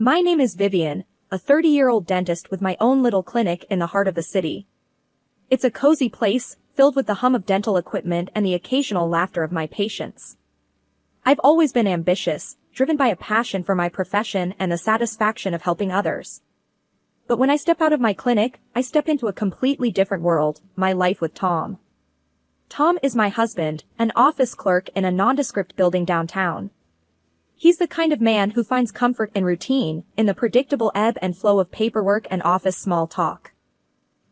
My name is Vivian, a 30-year-old dentist with my own little clinic in the heart of the city. It's a cozy place, filled with the hum of dental equipment and the occasional laughter of my patients. I've always been ambitious, driven by a passion for my profession and the satisfaction of helping others. But when I step out of my clinic, I step into a completely different world, my life with Tom. Tom is my husband, an office clerk in a nondescript building downtown. He's the kind of man who finds comfort in routine, in the predictable ebb and flow of paperwork and office small talk.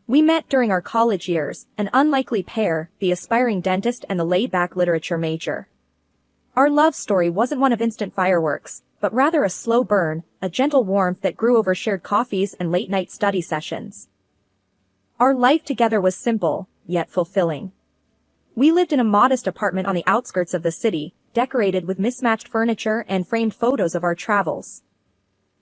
We met during our college years, an unlikely pair, the aspiring dentist and the laid-back literature major. Our love story wasn't one of instant fireworks, but rather a slow burn, a gentle warmth that grew over shared coffees and late-night study sessions. Our life together was simple, yet fulfilling. We lived in a modest apartment on the outskirts of the city, decorated with mismatched furniture and framed photos of our travels.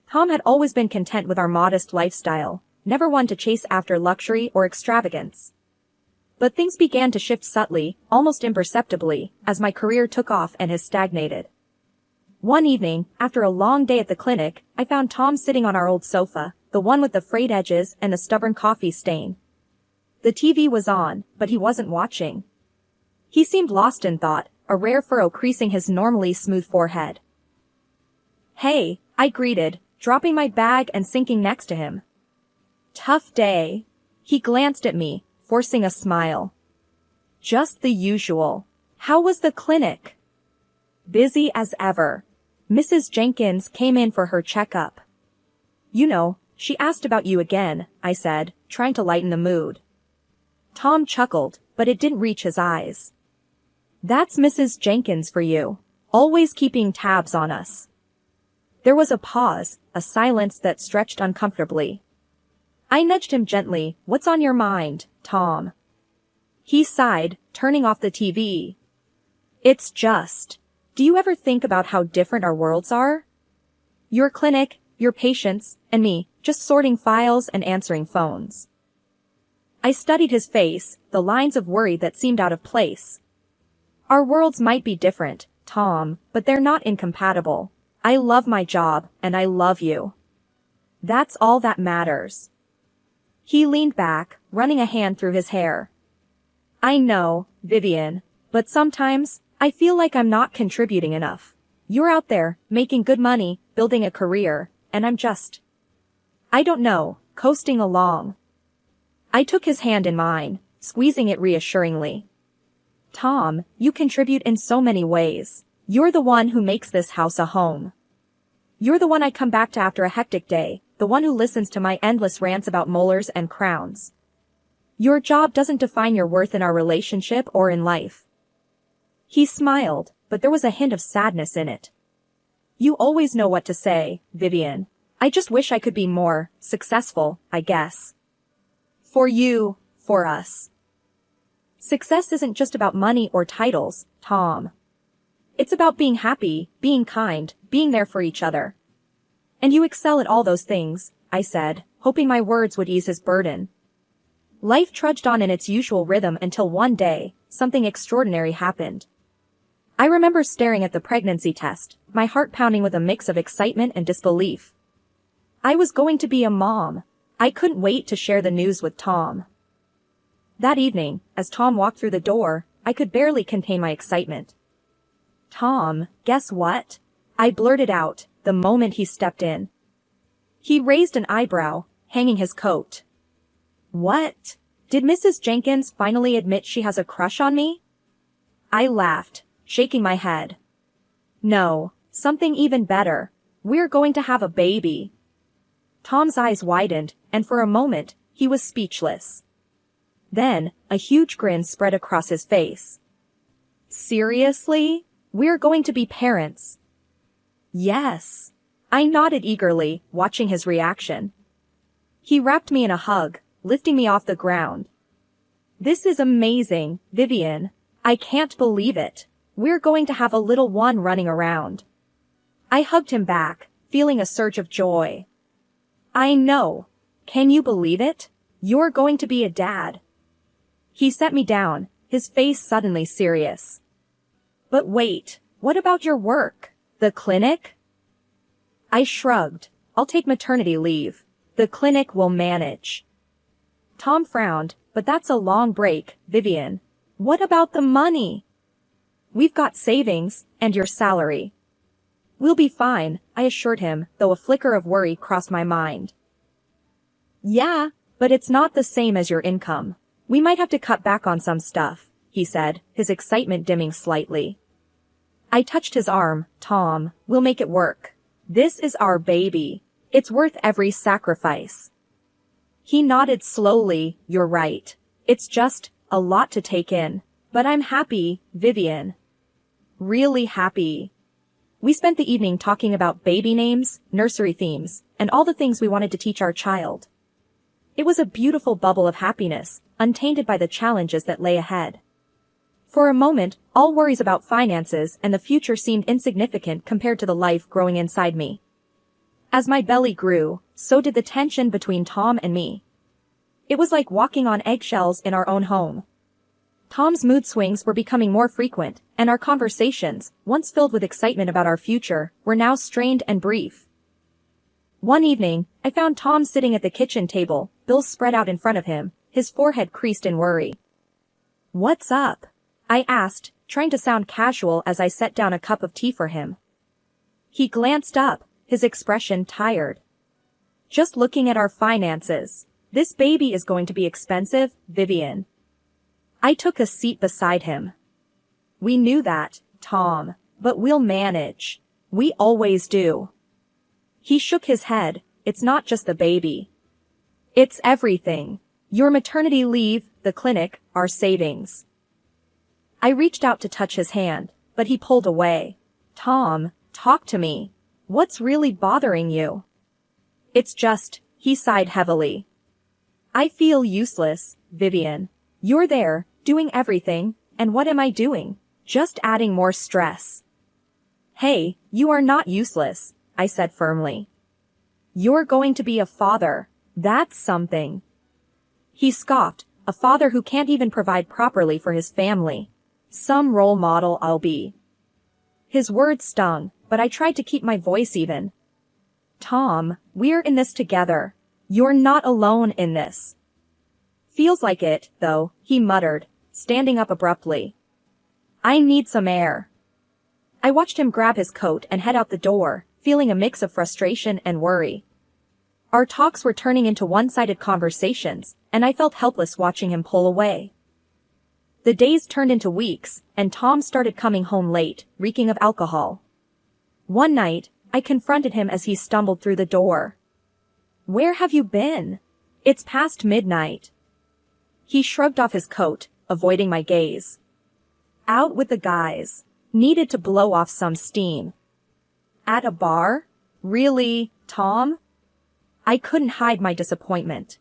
Tom had always been content with our modest lifestyle, never one to chase after luxury or extravagance. But things began to shift subtly, almost imperceptibly, as my career took off and his stagnated. One evening, after a long day at the clinic, I found Tom sitting on our old sofa, the one with the frayed edges and the stubborn coffee stain. The TV was on, but he wasn't watching. He seemed lost in thought, a rare furrow creasing his normally smooth forehead. "Hey," I greeted, dropping my bag and sinking next to him. "Tough day." He glanced at me, forcing a smile. "Just the usual. How was the clinic?" "Busy as ever. Mrs. Jenkins came in for her checkup." "You know, she asked about you again," I said, trying to lighten the mood. Tom chuckled, but it didn't reach his eyes. "That's Mrs. Jenkins for you. Always keeping tabs on us." There was a pause, a silence that stretched uncomfortably. I nudged him gently. "What's on your mind, Tom?" He sighed, turning off the TV. "It's just, do you ever think about how different our worlds are? Your clinic, your patients, and me, just sorting files and answering phones." I studied his face, the lines of worry that seemed out of place. "Our worlds might be different, Tom, but they're not incompatible. I love my job, and I love you. That's all that matters." He leaned back, running a hand through his hair. "I know, Vivian, but sometimes, I feel like I'm not contributing enough. You're out there, making good money, building a career, and I'm just, I don't know, coasting along." I took his hand in mine, squeezing it reassuringly. "Tom, you contribute in so many ways. You're the one who makes this house a home. You're the one I come back to after a hectic day, the one who listens to my endless rants about molars and crowns. Your job doesn't define your worth in our relationship or in life." He smiled, but there was a hint of sadness in it. "You always know what to say, Vivian. I just wish I could be more successful, I guess. For you, for us." Success isn't just about money or titles, Tom. It's about being happy, being kind, being there for each other. "And you excel at all those things," I said, hoping my words would ease his burden. Life trudged on in its usual rhythm until one day, something extraordinary happened. I remember staring at the pregnancy test, my heart pounding with a mix of excitement and disbelief. I was going to be a mom. I couldn't wait to share the news with Tom. That evening, as Tom walked through the door, I could barely contain my excitement. "Tom, guess what?" I blurted out, the moment he stepped in. He raised an eyebrow, hanging his coat. "What? Did Mrs. Jenkins finally admit she has a crush on me?" I laughed, shaking my head. "No, something even better. We're going to have a baby." Tom's eyes widened, and for a moment, he was speechless. Then, a huge grin spread across his face. "Seriously? We're going to be parents?" "Yes." I nodded eagerly, watching his reaction. He wrapped me in a hug, lifting me off the ground. "This is amazing, Vivian. I can't believe it. We're going to have a little one running around." I hugged him back, feeling a surge of joy. "I know. Can you believe it? You're going to be a dad." He set me down, his face suddenly serious. "But wait, what about your work? The clinic?" I shrugged. I'll take maternity leave. The clinic will manage. Tom frowned, but that's a long break, Vivian. What about the money? We've got savings, and your salary. We'll be fine, I assured him, though a flicker of worry crossed my mind. Yeah, but it's not the same as your income. We might have to cut back on some stuff, he said, his excitement dimming slightly. I touched his arm. Tom, we'll make it work. This is our baby. It's worth every sacrifice. He nodded slowly. You're right. It's just a lot to take in. But I'm happy, Vivian. Really happy. We spent the evening talking about baby names, nursery themes, and all the things we wanted to teach our child. It was a beautiful bubble of happiness, untainted by the challenges that lay ahead. For a moment, all worries about finances and the future seemed insignificant compared to the life growing inside me. As my belly grew, so did the tension between Tom and me. It was like walking on eggshells in our own home. Tom's mood swings were becoming more frequent, and our conversations, once filled with excitement about our future, were now strained and brief. One evening, I found Tom sitting at the kitchen table, bills spread out in front of him, his forehead creased in worry. What's up? I asked, trying to sound casual as I set down a cup of tea for him. He glanced up, his expression tired. Just looking at our finances. This baby is going to be expensive, Vivian. I took a seat beside him. We knew that, Tom, but we'll manage. We always do. He shook his head. It's not just the baby. It's everything. Your maternity leave, the clinic, our savings. I reached out to touch his hand, but he pulled away. Tom, talk to me. What's really bothering you? It's just, he sighed heavily. I feel useless, Vivian. You're there, doing everything, and what am I doing? Just adding more stress. Hey, you are not useless, I said firmly. You're going to be a father. That's something. He scoffed, a father who can't even provide properly for his family. Some role model I'll be. His words stung, but I tried to keep my voice even. Tom, we're in this together. You're not alone in this. Feels like it, though, he muttered, standing up abruptly. I need some air. I watched him grab his coat and head out the door, feeling a mix of frustration and worry. Our talks were turning into one-sided conversations, and I felt helpless watching him pull away. The days turned into weeks, and Tom started coming home late, reeking of alcohol. One night, I confronted him as he stumbled through the door. Where have you been? It's past midnight. He shrugged off his coat, avoiding my gaze. Out with the guys. Needed to blow off some steam. At a bar? Really, Tom? I couldn't hide my disappointment.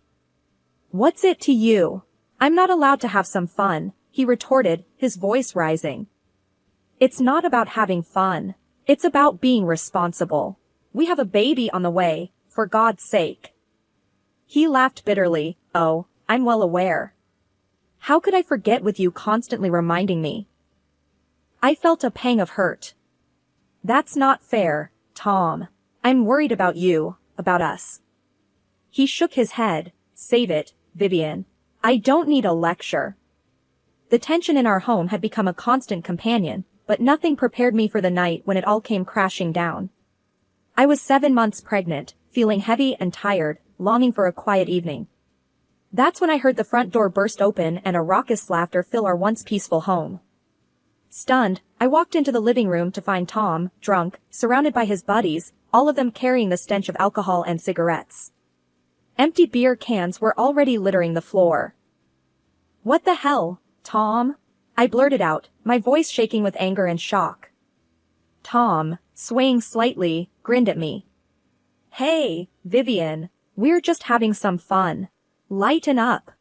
What's it to you? I'm not allowed to have some fun, he retorted, his voice rising. It's not about having fun. It's about being responsible. We have a baby on the way, for God's sake. He laughed bitterly. Oh, I'm well aware. How could I forget with you constantly reminding me? I felt a pang of hurt. That's not fair, Tom. I'm worried about you, about us. He shook his head. Save it, Vivian. I don't need a lecture. The tension in our home had become a constant companion, but nothing prepared me for the night when it all came crashing down. I was 7 months pregnant, feeling heavy and tired, longing for a quiet evening. That's when I heard the front door burst open and a raucous laughter fill our once peaceful home. Stunned, I walked into the living room to find Tom, drunk, surrounded by his buddies, all of them carrying the stench of alcohol and cigarettes. Empty beer cans were already littering the floor. What the hell, Tom? I blurted out, my voice shaking with anger and shock. Tom, swaying slightly, grinned at me. Hey, Vivian, we're just having some fun. Lighten up.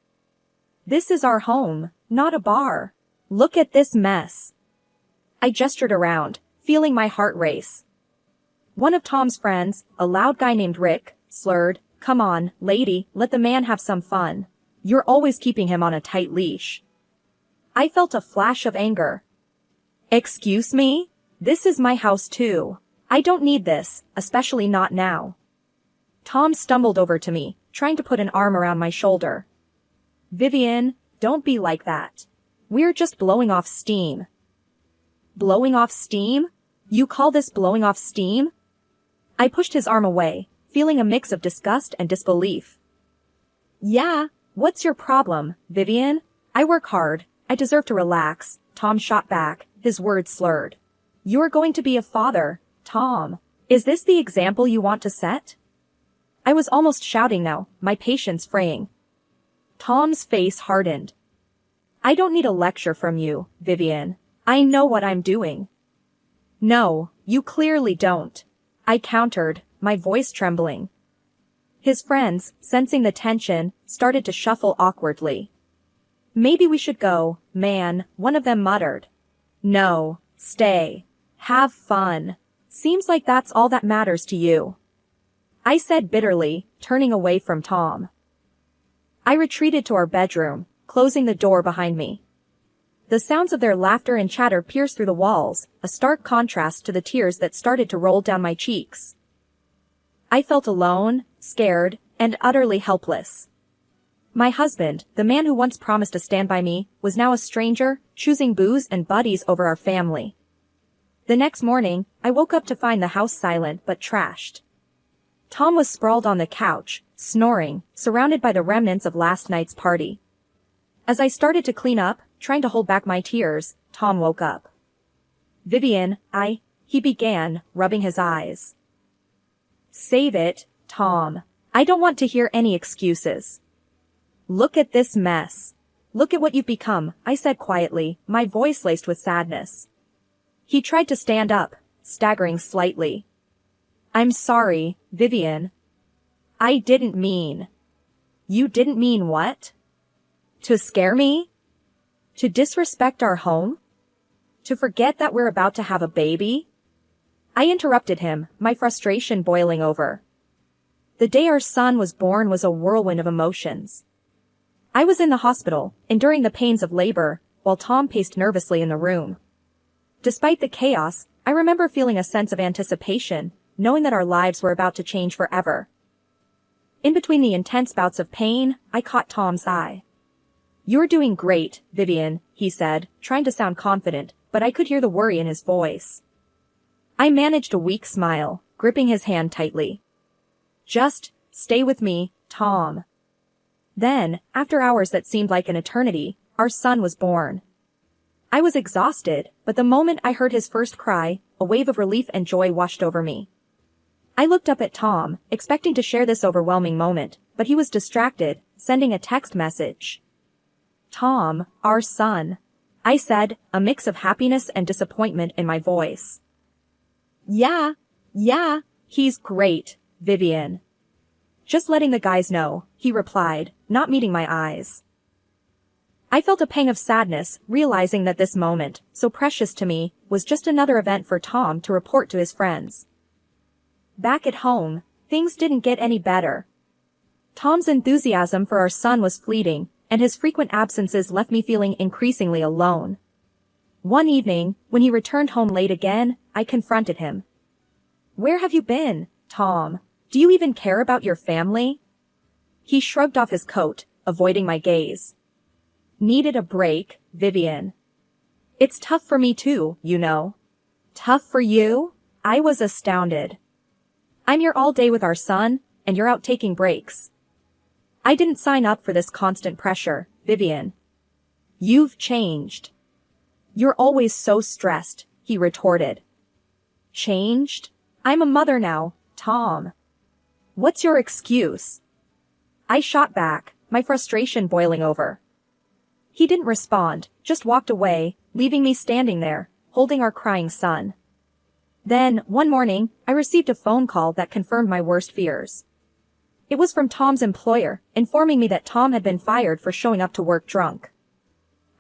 This is our home, not a bar. Look at this mess. I gestured around, feeling my heart race. One of Tom's friends, a loud guy named Rick, slurred, Come on, lady, let the man have some fun. You're always keeping him on a tight leash. I felt a flash of anger. Excuse me? This is my house too. I don't need this, especially not now. Tom stumbled over to me, trying to put an arm around my shoulder. Vivian, don't be like that. We're just blowing off steam. Blowing off steam? You call this blowing off steam? I pushed his arm away, feeling a mix of disgust and disbelief. Yeah, what's your problem, Vivian? I work hard. I deserve to relax, Tom shot back, his words slurred. You're going to be a father, Tom. Is this the example you want to set? I was almost shouting now, my patience fraying. Tom's face hardened. I don't need a lecture from you, Vivian. I know what I'm doing. No, you clearly don't. I countered, my voice trembling. His friends, sensing the tension, started to shuffle awkwardly. Maybe we should go, man, one of them muttered. No, stay. Have fun. Seems like that's all that matters to you. I said bitterly, turning away from Tom. I retreated to our bedroom, closing the door behind me. The sounds of their laughter and chatter pierced through the walls, a stark contrast to the tears that started to roll down my cheeks. I felt alone, scared, and utterly helpless. My husband, the man who once promised to stand by me, was now a stranger, choosing booze and buddies over our family. The next morning, I woke up to find the house silent but trashed. Tom was sprawled on the couch, snoring, surrounded by the remnants of last night's party. As I started to clean up, trying to hold back my tears, Tom woke up. Vivian, he began, rubbing his eyes. Save it, Tom. I don't want to hear any excuses. Look at this mess. Look at what you've become, I said quietly, my voice laced with sadness. He tried to stand up, staggering slightly. I'm sorry, Vivian. I didn't mean. You didn't mean what? To scare me? To disrespect our home? To forget that we're about to have a baby? I interrupted him, my frustration boiling over. The day our son was born was a whirlwind of emotions. I was in the hospital, enduring the pains of labor, while Tom paced nervously in the room. Despite the chaos, I remember feeling a sense of anticipation, knowing that our lives were about to change forever. In between the intense bouts of pain, I caught Tom's eye. You're doing great, Vivian, he said, trying to sound confident, but I could hear the worry in his voice. I managed a weak smile, gripping his hand tightly. Just stay with me, Tom. Then, after hours that seemed like an eternity, our son was born. I was exhausted, but the moment I heard his first cry, a wave of relief and joy washed over me. I looked up at Tom, expecting to share this overwhelming moment, but he was distracted, sending a text message. Tom, our son, I said, a mix of happiness and disappointment in my voice. Yeah, he's great, Vivian. Just letting the guys know, he replied, not meeting my eyes. I felt a pang of sadness, realizing that this moment, so precious to me, was just another event for Tom to report to his friends. Back at home, things didn't get any better. Tom's enthusiasm for our son was fleeting, and his frequent absences left me feeling increasingly alone. One evening, when he returned home late again, I confronted him. Where have you been, Tom? Do you even care about your family? He shrugged off his coat, avoiding my gaze. Needed a break, Vivian. It's tough for me too, you know. Tough for you? I was astounded. I'm here all day with our son, and you're out taking breaks. I didn't sign up for this constant pressure, Vivian. You've changed. You're always so stressed, he retorted. Changed? I'm a mother now, Tom. What's your excuse? I shot back, my frustration boiling over. He didn't respond, just walked away, leaving me standing there, holding our crying son. Then, one morning, I received a phone call that confirmed my worst fears. It was from Tom's employer, informing me that Tom had been fired for showing up to work drunk.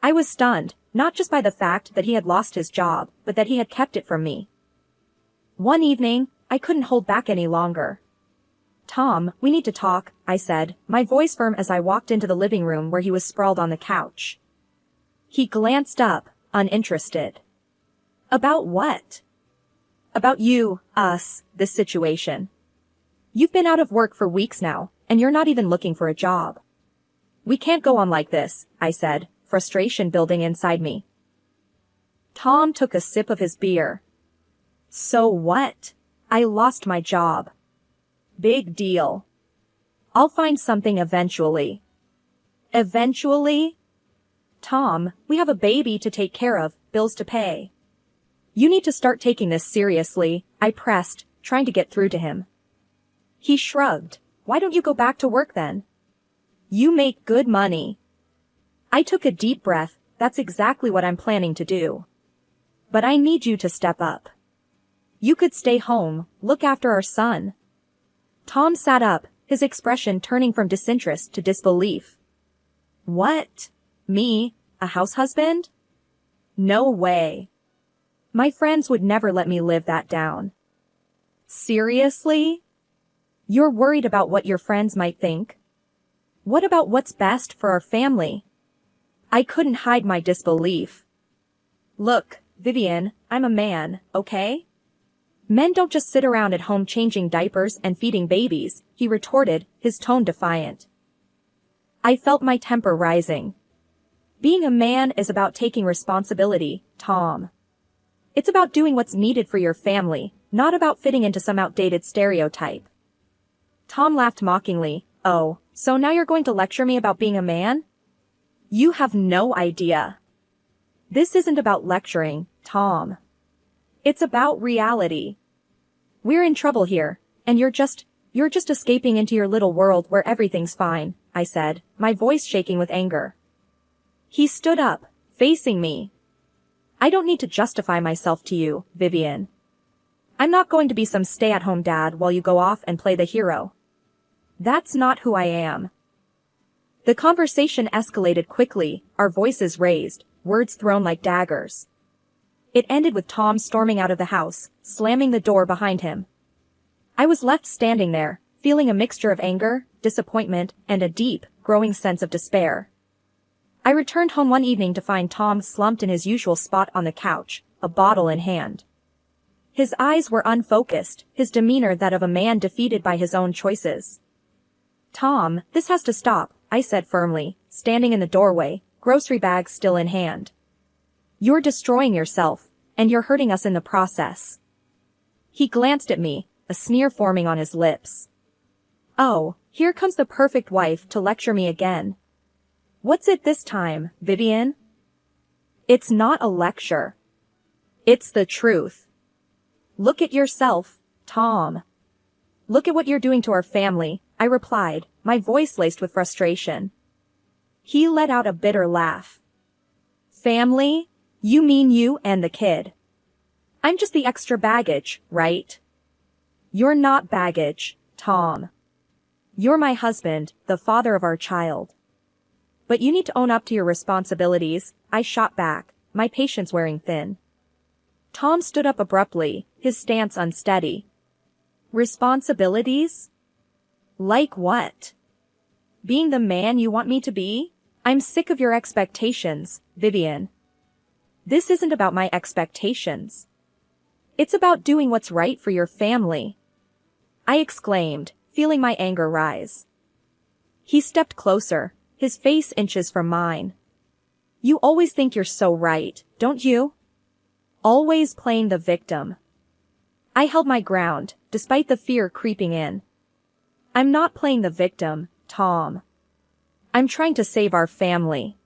I was stunned, not just by the fact that he had lost his job, but that he had kept it from me. One evening, I couldn't hold back any longer. Tom, we need to talk, I said, my voice firm as I walked into the living room where he was sprawled on the couch. He glanced up, uninterested. About what? About you, us, this situation. You've been out of work for weeks now, and you're not even looking for a job. We can't go on like this, I said, frustration building inside me. Tom took a sip of his beer. So what? I lost my job. Big deal. I'll find something eventually. Eventually? Tom, we have a baby to take care of, bills to pay. You need to start taking this seriously, I pressed, trying to get through to him. He shrugged. Why don't you go back to work then? You make good money. I took a deep breath. That's exactly what I'm planning to do. But I need you to step up. You could stay home, look after our son. Tom sat up, his expression turning from disinterest to disbelief. What? Me? A house husband? No way. My friends would never let me live that down. Seriously? You're worried about what your friends might think? What about what's best for our family? I couldn't hide my disbelief. Look, Vivian, I'm a man, okay? Men don't just sit around at home changing diapers and feeding babies, he retorted, his tone defiant. I felt my temper rising. Being a man is about taking responsibility, Tom. It's about doing what's needed for your family, not about fitting into some outdated stereotype. Tom laughed mockingly. Oh, so now you're going to lecture me about being a man? You have no idea. This isn't about lecturing, Tom. It's about reality. We're in trouble here, and you're just escaping into your little world where everything's fine, I said, my voice shaking with anger. He stood up, facing me. I don't need to justify myself to you, Vivian. I'm not going to be some stay-at-home dad while you go off and play the hero. That's not who I am. The conversation escalated quickly, our voices raised, words thrown like daggers. It ended with Tom storming out of the house, slamming the door behind him. I was left standing there, feeling a mixture of anger, disappointment, and a deep, growing sense of despair. I returned home one evening to find Tom slumped in his usual spot on the couch, a bottle in hand. His eyes were unfocused, his demeanor that of a man defeated by his own choices. Tom, this has to stop, I said firmly, standing in the doorway, grocery bags still in hand. You're destroying yourself, and you're hurting us in the process. He glanced at me, a sneer forming on his lips. Oh, here comes the perfect wife to lecture me again. What's it this time, Vivian? It's not a lecture. It's the truth. Look at yourself, Tom. Look at what you're doing to our family, I replied, my voice laced with frustration. He let out a bitter laugh. Family? You mean you and the kid. I'm just the extra baggage, right? You're not baggage, Tom. You're my husband, the father of our child. But you need to own up to your responsibilities, I shot back, my patience wearing thin. Tom stood up abruptly, his stance unsteady. Responsibilities? Like what? Being the man you want me to be? I'm sick of your expectations, Vivian. This isn't about my expectations. It's about doing what's right for your family. I exclaimed, feeling my anger rise. He stepped closer, his face inches from mine. You always think you're so right, don't you? Always playing the victim. I held my ground, despite the fear creeping in. I'm not playing the victim, Tom. I'm trying to save our family.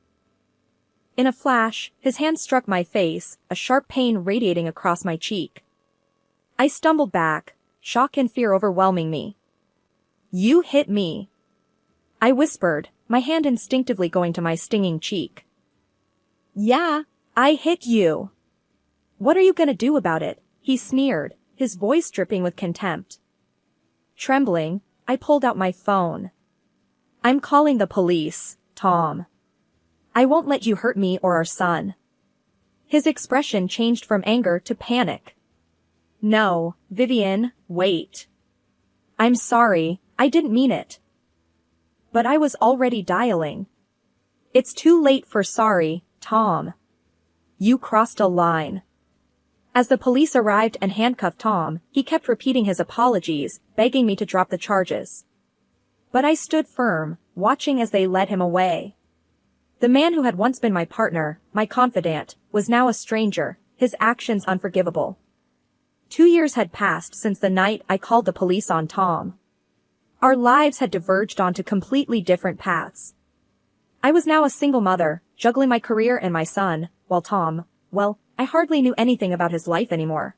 In a flash, his hand struck my face, a sharp pain radiating across my cheek. I stumbled back, shock and fear overwhelming me. You hit me. I whispered, my hand instinctively going to my stinging cheek. Yeah, I hit you. What are you gonna do about it? He sneered, his voice dripping with contempt. Trembling, I pulled out my phone. I'm calling the police, Tom. I won't let you hurt me or our son. His expression changed from anger to panic. No, Vivian, wait. I'm sorry, I didn't mean it. But I was already dialing. It's too late for sorry, Tom. You crossed a line. As the police arrived and handcuffed Tom, he kept repeating his apologies, begging me to drop the charges. But I stood firm, watching as they led him away. The man who had once been my partner, my confidant, was now a stranger, his actions unforgivable. 2 years had passed since the night I called the police on Tom. Our lives had diverged onto completely different paths. I was now a single mother, juggling my career and my son, while Tom, well, I hardly knew anything about his life anymore.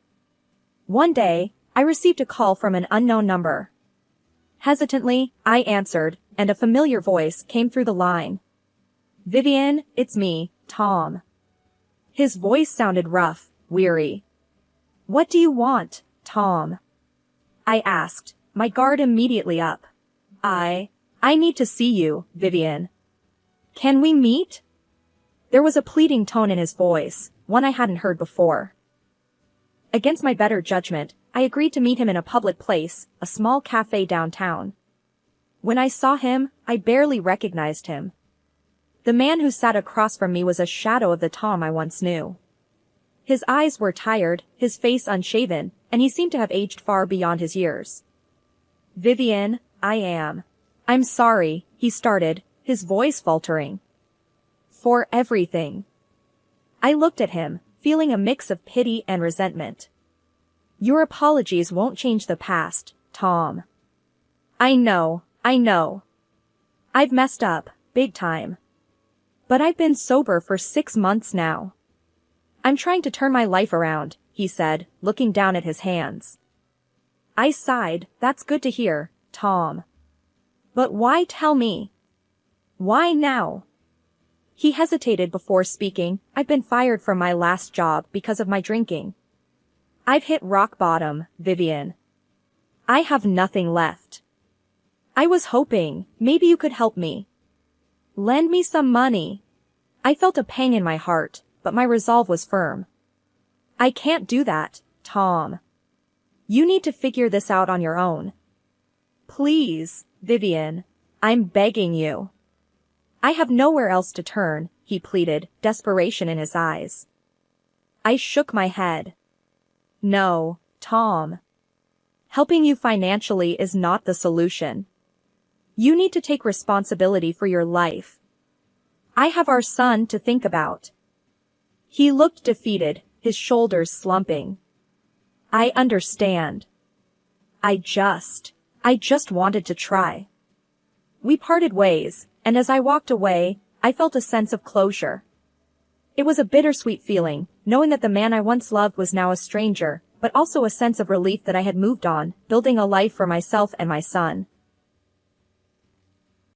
One day, I received a call from an unknown number. Hesitantly, I answered, and a familiar voice came through the line. "Vivian, it's me, Tom." His voice sounded rough, weary. "What do you want, Tom?" I asked, my guard immediately up. I need to see you, Vivian. Can we meet?" There was a pleading tone in his voice, one I hadn't heard before. Against my better judgment, I agreed to meet him in a public place, a small cafe downtown. When I saw him, I barely recognized him. The man who sat across from me was a shadow of the Tom I once knew. His eyes were tired, his face unshaven, and he seemed to have aged far beyond his years. "Vivian, I'm sorry," he started, his voice faltering. "For everything." I looked at him, feeling a mix of pity and resentment. "Your apologies won't change the past, Tom." I know. I've messed up, big time. But I've been sober for 6 months now. I'm trying to turn my life around," he said, looking down at his hands. I sighed. "That's good to hear, Tom. But why tell me? Why now?" He hesitated before speaking. "I've been fired from my last job because of my drinking. I've hit rock bottom, Vivian. I have nothing left. I was hoping, maybe you could help me. Lend me some money." I felt a pang in my heart, but my resolve was firm. "I can't do that, Tom. You need to figure this out on your own. Please, Vivian, I'm begging you." "I have nowhere else to turn," he pleaded, desperation in his eyes. I shook my head. "No, Tom. Helping you financially is not the solution. You need to take responsibility for your life. I have our son to think about." He looked defeated, his shoulders slumping. "I understand. I just wanted to try." We parted ways, and as I walked away, I felt a sense of closure. It was a bittersweet feeling, knowing that the man I once loved was now a stranger, but also a sense of relief that I had moved on, building a life for myself and my son.